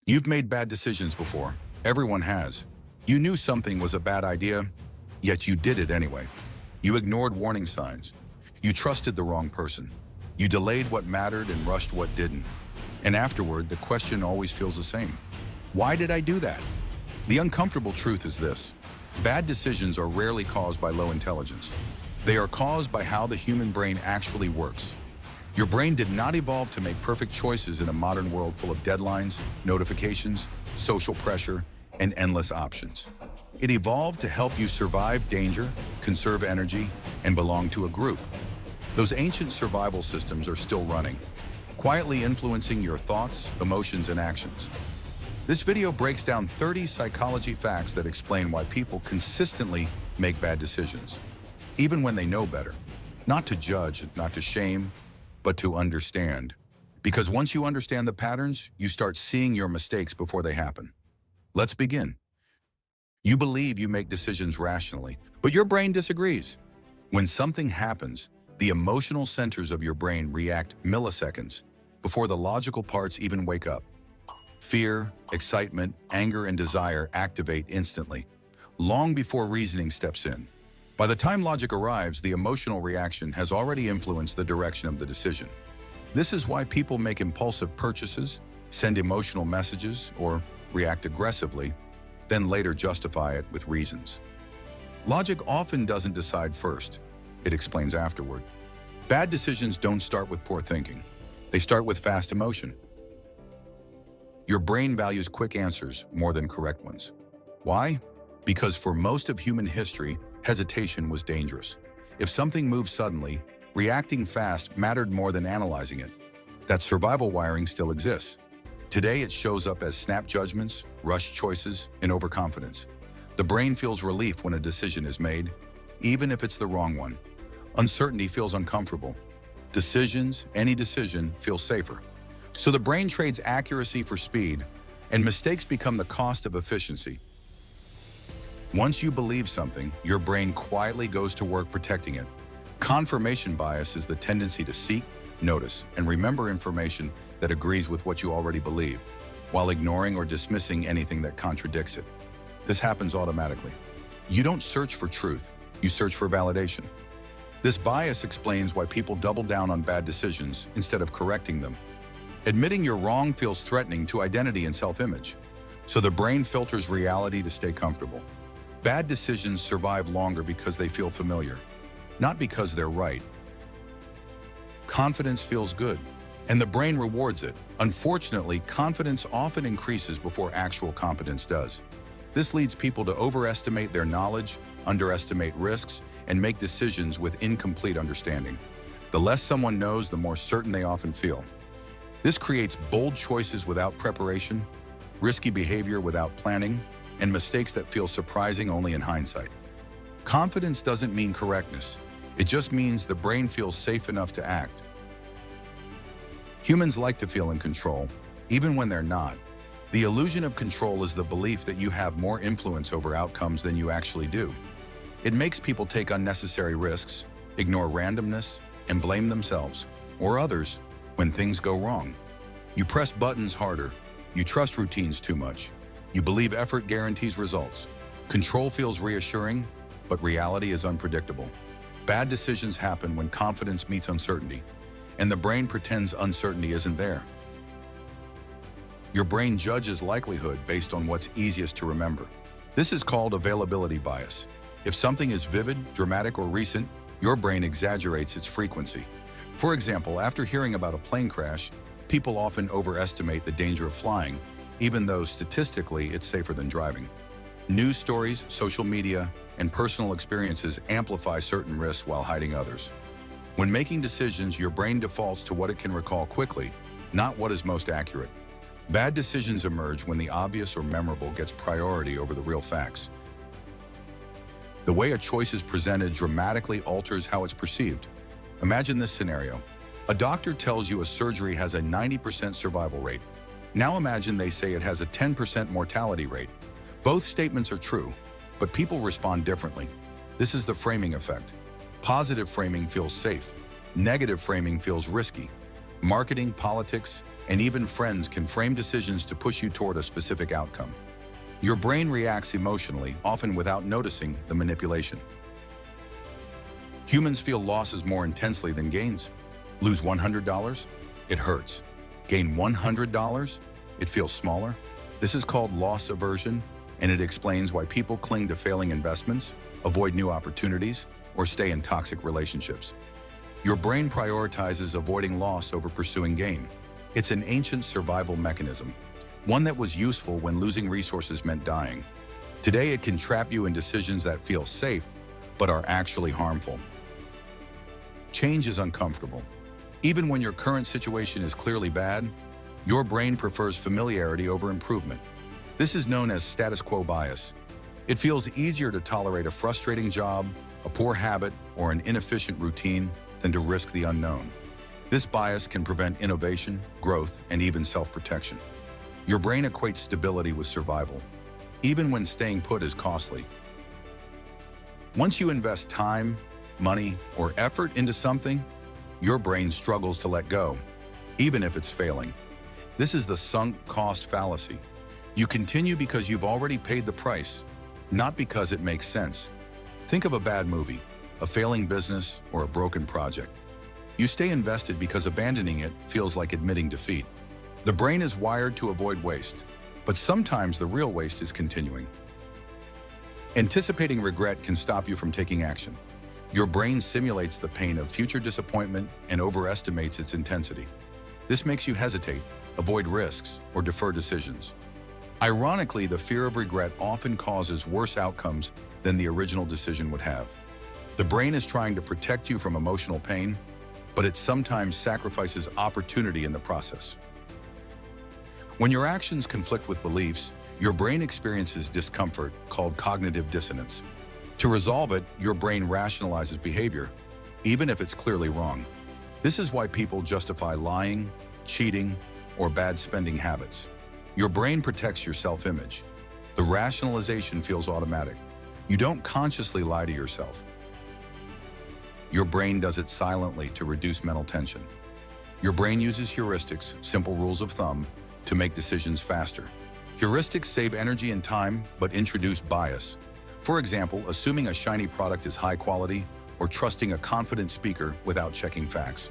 You've made bad decisions before. Everyone has. You knew something was a bad idea, yet you did it anyway. You ignored warning signs. You trusted the wrong person. You delayed what mattered and rushed what didn't. And afterward, the question always feels the same. Why did I do that? The uncomfortable truth is this. Bad decisions are rarely caused by low intelligence. They are caused by how the human brain actually works. Your brain did not evolve to make perfect choices in a modern world full of deadlines, notifications, social pressure, and endless options. It evolved to help you survive danger, conserve energy, and belong to a group. Those ancient survival systems are still running, quietly influencing your thoughts, emotions, and actions. This video breaks down 30 psychology facts that explain why people consistently make bad decisions, even when they know better. Not to judge, not to shame, but to understand. Because once you understand the patterns, you start seeing your mistakes before they happen. Let's begin. You believe you make decisions rationally, but your brain disagrees. When something happens, the emotional centers of your brain react milliseconds before the logical parts even wake up. Fear, excitement, anger, and desire activate instantly, long before reasoning steps in. By the time logic arrives, the emotional reaction has already influenced the direction of the decision. This is why people make impulsive purchases, send emotional messages, or react aggressively, then later justify it with reasons. Logic often doesn't decide first. It explains afterward. Bad decisions don't start with poor thinking. They start with fast emotion. Your brain values quick answers more than correct ones. Why? Because for most of human history, hesitation was dangerous. If something moved suddenly, reacting fast mattered more than analyzing it. That survival wiring still exists. Today it shows up as snap judgments, rushed choices, and overconfidence. The brain feels relief when a decision is made, even if it's the wrong one. Uncertainty feels uncomfortable. Any decision, feels safer. So the brain trades accuracy for speed, and mistakes become the cost of efficiency. Once you believe something, your brain quietly goes to work protecting it. Confirmation bias is the tendency to seek, notice, and remember information that agrees with what you already believe, while ignoring or dismissing anything that contradicts it. This happens automatically. You don't search for truth, you search for validation. This bias explains why people double down on bad decisions instead of correcting them. Admitting you're wrong feels threatening to identity and self-image, so the brain filters reality to stay comfortable. Bad decisions survive longer because they feel familiar, not because they're right. Confidence feels good, and the brain rewards it. Unfortunately, confidence often increases before actual competence does. This leads people to overestimate their knowledge, underestimate risks, and make decisions with incomplete understanding. The less someone knows, the more certain they often feel. This creates bold choices without preparation, risky behavior without planning, and mistakes that feel surprising only in hindsight. Confidence doesn't mean correctness. It just means the brain feels safe enough to act. Humans like to feel in control, even when they're not. The illusion of control is the belief that you have more influence over outcomes than you actually do. It makes people take unnecessary risks, ignore randomness, and blame themselves or others when things go wrong. You press buttons harder. You trust routines too much. You believe effort guarantees results. Control feels reassuring, but reality is unpredictable. Bad decisions happen when confidence meets uncertainty, and the brain pretends uncertainty isn't there. Your brain judges likelihood based on what's easiest to remember. This is called availability bias. If something is vivid, dramatic, or recent, your brain exaggerates its frequency. For example, after hearing about a plane crash, people often overestimate the danger of flying, even though statistically it's safer than driving. News stories, social media, and personal experiences amplify certain risks while hiding others. When making decisions, your brain defaults to what it can recall quickly, not what is most accurate. Bad decisions emerge when the obvious or memorable gets priority over the real facts. The way a choice is presented dramatically alters how it's perceived. Imagine this scenario. A doctor tells you a surgery has a 90% survival rate. Now imagine they say it has a 10% mortality rate. Both statements are true, but people respond differently. This is the framing effect. Positive framing feels safe. Negative framing feels risky. Marketing, politics, and even friends can frame decisions to push you toward a specific outcome. Your brain reacts emotionally, often without noticing the manipulation. Humans feel losses more intensely than gains. Lose $100? It hurts. Gain $100? It feels smaller. This is called loss aversion, and it explains why people cling to failing investments, avoid new opportunities, or stay in toxic relationships. Your brain prioritizes avoiding loss over pursuing gain. It's an ancient survival mechanism, one that was useful when losing resources meant dying. Today, it can trap you in decisions that feel safe, but are actually harmful. Change is uncomfortable. Even when your current situation is clearly bad, your brain prefers familiarity over improvement. This is known as status quo bias. It feels easier to tolerate a frustrating job, a poor habit, or an inefficient routine than to risk the unknown. This bias can prevent innovation, growth, and even self-protection. Your brain equates stability with survival, even when staying put is costly. Once you invest time, money, or effort into something, your brain struggles to let go, even if it's failing. This is the sunk cost fallacy. You continue because you've already paid the price, not because it makes sense. Think of a bad movie, a failing business, or a broken project. You stay invested because abandoning it feels like admitting defeat. The brain is wired to avoid waste, but sometimes the real waste is continuing. Anticipating regret can stop you from taking action. Your brain simulates the pain of future disappointment and overestimates its intensity. This makes you hesitate, avoid risks, or defer decisions. Ironically, the fear of regret often causes worse outcomes than the original decision would have. The brain is trying to protect you from emotional pain, but it sometimes sacrifices opportunity in the process. When your actions conflict with beliefs, your brain experiences discomfort called cognitive dissonance. To resolve it, your brain rationalizes behavior, even if it's clearly wrong. This is why people justify lying, cheating, or bad spending habits. Your brain protects your self-image. The rationalization feels automatic. You don't consciously lie to yourself. Your brain does it silently to reduce mental tension. Your brain uses heuristics, simple rules of thumb, to make decisions faster. Heuristics save energy and time, but introduce bias. For example, assuming a shiny product is high quality, or trusting a confident speaker without checking facts.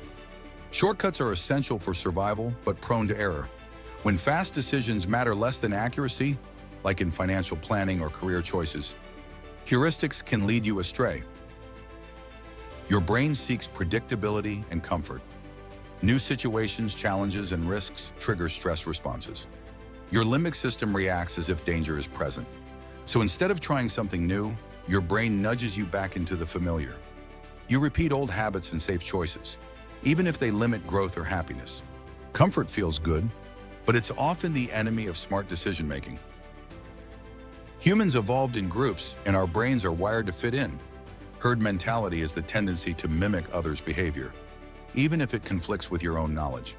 Shortcuts are essential for survival, but prone to error. When fast decisions matter less than accuracy, like in financial planning or career choices, heuristics can lead you astray. Your brain seeks predictability and comfort. New situations, challenges, and risks trigger stress responses. Your limbic system reacts as if danger is present. So instead of trying something new, your brain nudges you back into the familiar. You repeat old habits and safe choices, even if they limit growth or happiness. Comfort feels good, but it's often the enemy of smart decision-making. Humans evolved in groups, and our brains are wired to fit in. Herd mentality is the tendency to mimic others' behavior, even if it conflicts with your own knowledge.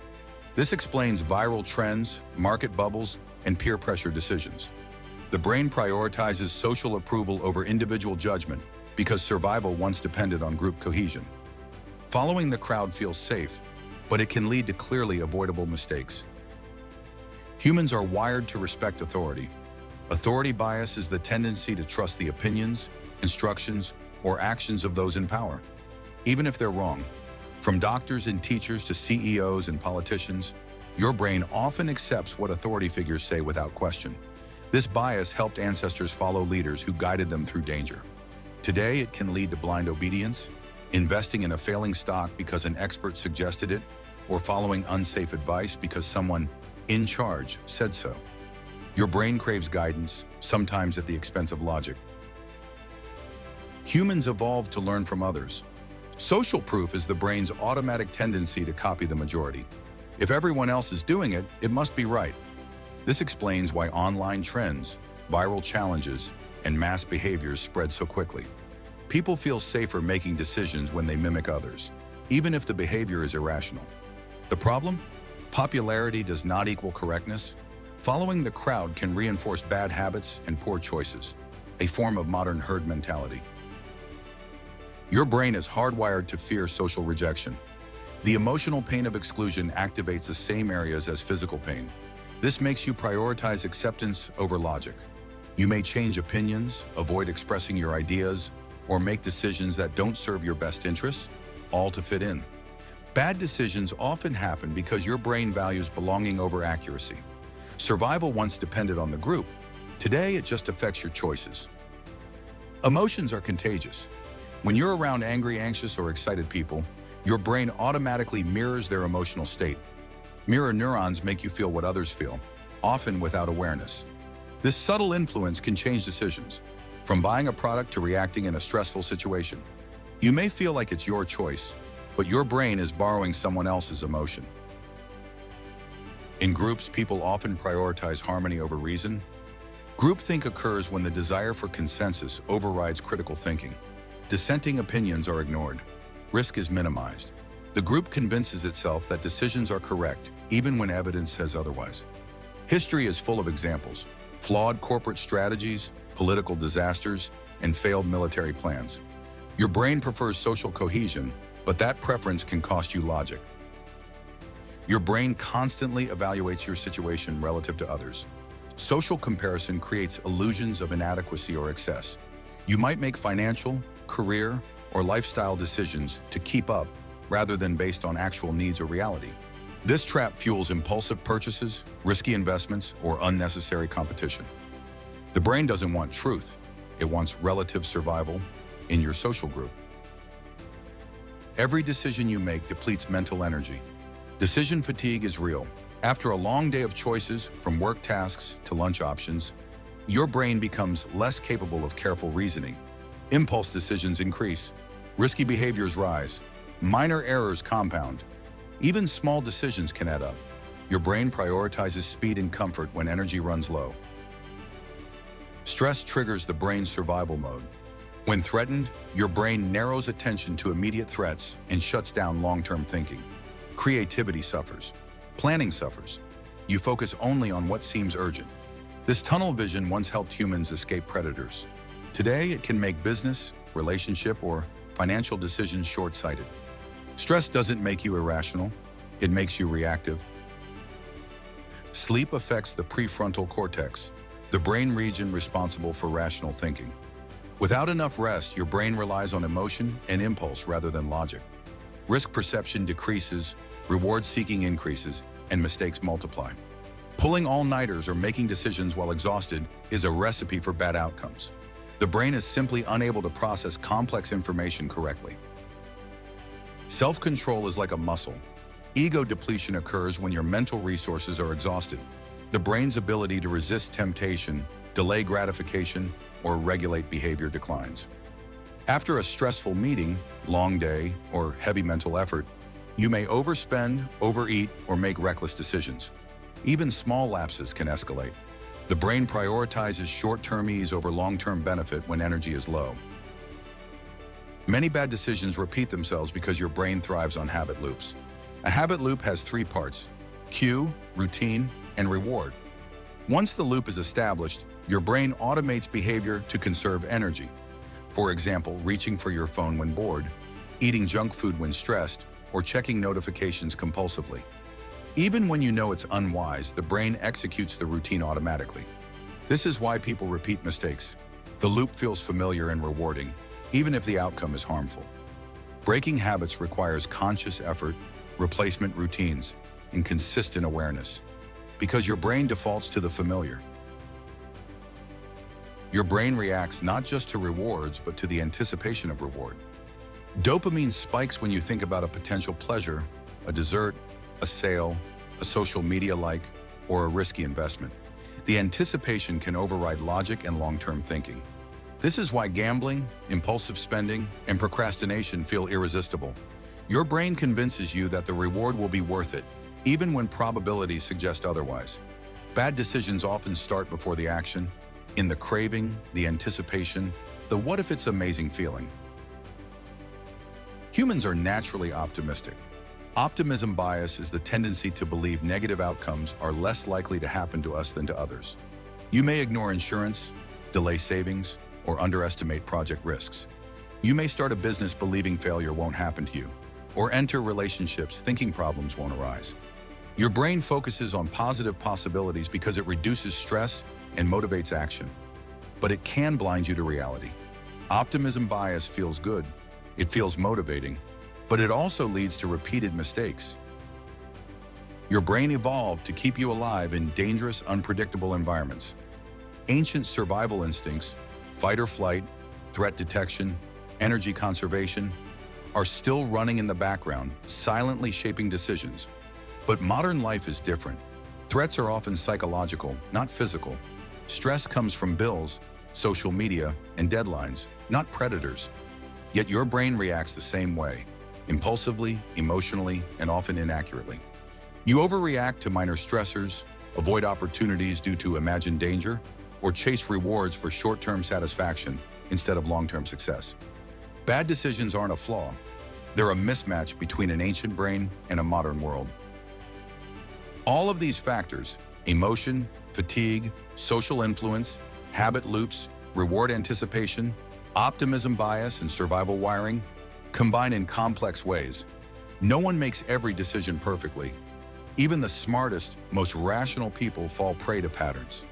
This explains viral trends, market bubbles, and peer pressure decisions. The brain prioritizes social approval over individual judgment because survival once depended on group cohesion. Following the crowd feels safe, but it can lead to clearly avoidable mistakes. Humans are wired to respect authority. Authority bias is the tendency to trust the opinions, instructions, or actions of those in power, even if they're wrong. From doctors and teachers to CEOs and politicians, your brain often accepts what authority figures say without question. This bias helped ancestors follow leaders who guided them through danger. Today, it can lead to blind obedience, investing in a failing stock because an expert suggested it, or following unsafe advice because someone in charge said so. Your brain craves guidance, sometimes at the expense of logic. Humans evolved to learn from others. Social proof is the brain's automatic tendency to copy the majority. If everyone else is doing it, it must be right. This explains why online trends, viral challenges, and mass behaviors spread so quickly. People feel safer making decisions when they mimic others, even if the behavior is irrational. The problem? Popularity does not equal correctness. Following the crowd can reinforce bad habits and poor choices, a form of modern herd mentality. Your brain is hardwired to fear social rejection. The emotional pain of exclusion activates the same areas as physical pain. This makes you prioritize acceptance over logic. You may change opinions, avoid expressing your ideas, or make decisions that don't serve your best interests, all to fit in. Bad decisions often happen because your brain values belonging over accuracy. Survival once depended on the group. Today, it just affects your choices. Emotions are contagious. When you're around angry, anxious, or excited people, your brain automatically mirrors their emotional state. Mirror neurons make you feel what others feel, often without awareness. This subtle influence can change decisions, from buying a product to reacting in a stressful situation. You may feel like it's your choice, but your brain is borrowing someone else's emotion. In groups, people often prioritize harmony over reason. Groupthink occurs when the desire for consensus overrides critical thinking. Dissenting opinions are ignored. Risk is minimized. The group convinces itself that decisions are correct, even when evidence says otherwise. History is full of examples: flawed corporate strategies, political disasters, and failed military plans. Your brain prefers social cohesion, but that preference can cost you logic. Your brain constantly evaluates your situation relative to others. Social comparison creates illusions of inadequacy or excess. You might make financial, career, or lifestyle decisions to keep up rather than based on actual needs or reality. This trap fuels impulsive purchases, risky investments, or unnecessary competition. The brain doesn't want truth. It wants relative survival in your social group. Every decision you make depletes mental energy. Decision fatigue is real. After a long day of choices, from work tasks to lunch options, your brain becomes less capable of careful reasoning. Impulse decisions increase. Risky behaviors rise. Minor errors compound. Even small decisions can add up. Your brain prioritizes speed and comfort when energy runs low. Stress triggers the brain's survival mode. When threatened, your brain narrows attention to immediate threats and shuts down long-term thinking. Creativity suffers. Planning suffers. You focus only on what seems urgent. This tunnel vision once helped humans escape predators. Today, it can make business, relationship, or financial decisions short-sighted. Stress doesn't make you irrational. It makes you reactive. Sleep affects the prefrontal cortex, the brain region responsible for rational thinking. Without enough rest, your brain relies on emotion and impulse rather than logic. Risk perception decreases, reward-seeking increases, and mistakes multiply. Pulling all-nighters or making decisions while exhausted is a recipe for bad outcomes. The brain is simply unable to process complex information correctly. Self-control is like a muscle. Ego depletion occurs when your mental resources are exhausted. The brain's ability to resist temptation, delay gratification, or regulate behavior declines. After a stressful meeting, long day, or heavy mental effort, you may overspend, overeat, or make reckless decisions. Even small lapses can escalate. The brain prioritizes short-term ease over long-term benefit when energy is low. Many bad decisions repeat themselves because your brain thrives on habit loops. A habit loop has three parts: cue, routine, and reward. Once the loop is established, your brain automates behavior to conserve energy. For example, reaching for your phone when bored, eating junk food when stressed, or checking notifications compulsively. Even when you know it's unwise, the brain executes the routine automatically. This is why people repeat mistakes. The loop feels familiar and rewarding, even if the outcome is harmful. Breaking habits requires conscious effort, replacement routines, and consistent awareness, because your brain defaults to the familiar. Your brain reacts not just to rewards, but to the anticipation of reward. Dopamine spikes when you think about a potential pleasure, a dessert, a sale, a social media like, or a risky investment. The anticipation can override logic and long-term thinking. This is why gambling, impulsive spending, and procrastination feel irresistible. Your brain convinces you that the reward will be worth it, even when probabilities suggest otherwise. Bad decisions often start before the action, in the craving, the anticipation, the what if it's amazing feeling. Humans are naturally optimistic. Optimism bias is the tendency to believe negative outcomes are less likely to happen to us than to others. You may ignore insurance, delay savings, or underestimate project risks. You may start a business believing failure won't happen to you, or enter relationships thinking problems won't arise. Your brain focuses on positive possibilities because it reduces stress and motivates action. But it can blind you to reality. Optimism bias feels good, it feels motivating, but it also leads to repeated mistakes. Your brain evolved to keep you alive in dangerous, unpredictable environments. Ancient survival instincts, fight or flight, threat detection, energy conservation, are still running in the background, silently shaping decisions. But modern life is different. Threats are often psychological, not physical. Stress comes from bills, social media, and deadlines, not predators. Yet your brain reacts the same way, impulsively, emotionally, and often inaccurately. You overreact to minor stressors, avoid opportunities due to imagined danger, or chase rewards for short-term satisfaction instead of long-term success. Bad decisions aren't a flaw. They're a mismatch between an ancient brain and a modern world. All of these factors, emotion, fatigue, social influence, habit loops, reward anticipation, optimism bias, and survival wiring, combine in complex ways. No one makes every decision perfectly. Even the smartest, most rational people fall prey to patterns.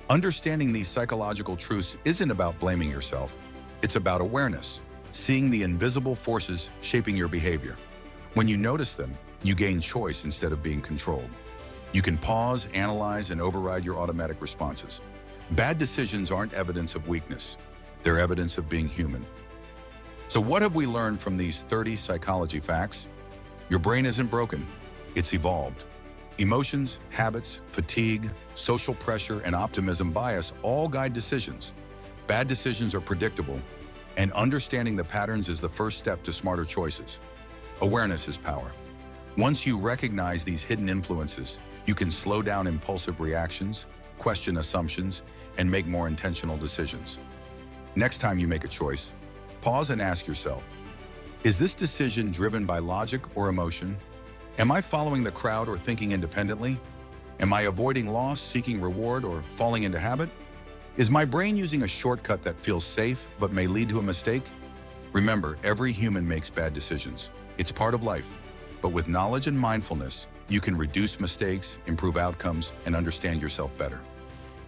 Understanding these psychological truths isn't about blaming yourself. It's about awareness, seeing the invisible forces shaping your behavior. When you notice them, you gain choice instead of being controlled. You can pause, analyze, and override your automatic responses. Bad decisions aren't evidence of weakness. They're evidence of being human. So what have we learned from these 30 psychology facts? Your brain isn't broken. It's evolved. Emotions, habits, fatigue, social pressure, and optimism bias all guide decisions. Bad decisions are predictable, and understanding the patterns is the first step to smarter choices. Awareness is power. Once you recognize these hidden influences, you can slow down impulsive reactions, question assumptions, and make more intentional decisions. Next time you make a choice, pause and ask yourself, is this decision driven by logic or emotion? Am I following the crowd or thinking independently? Am I avoiding loss, seeking reward, or falling into habit? Is my brain using a shortcut that feels safe but may lead to a mistake? Remember, every human makes bad decisions. It's part of life. But with knowledge and mindfulness, you can reduce mistakes, improve outcomes, and understand yourself better.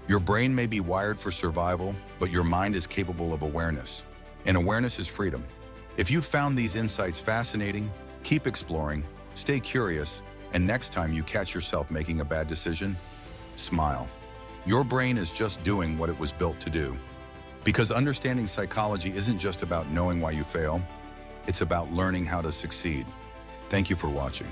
Your brain may be wired for survival, but your mind is capable of awareness. And awareness is freedom. If you found these insights fascinating, keep exploring, stay curious, and next time you catch yourself making a bad decision, smile. Your brain is just doing what it was built to do. Because understanding psychology isn't just about knowing why you fail, it's about learning how to succeed. Thank you for watching.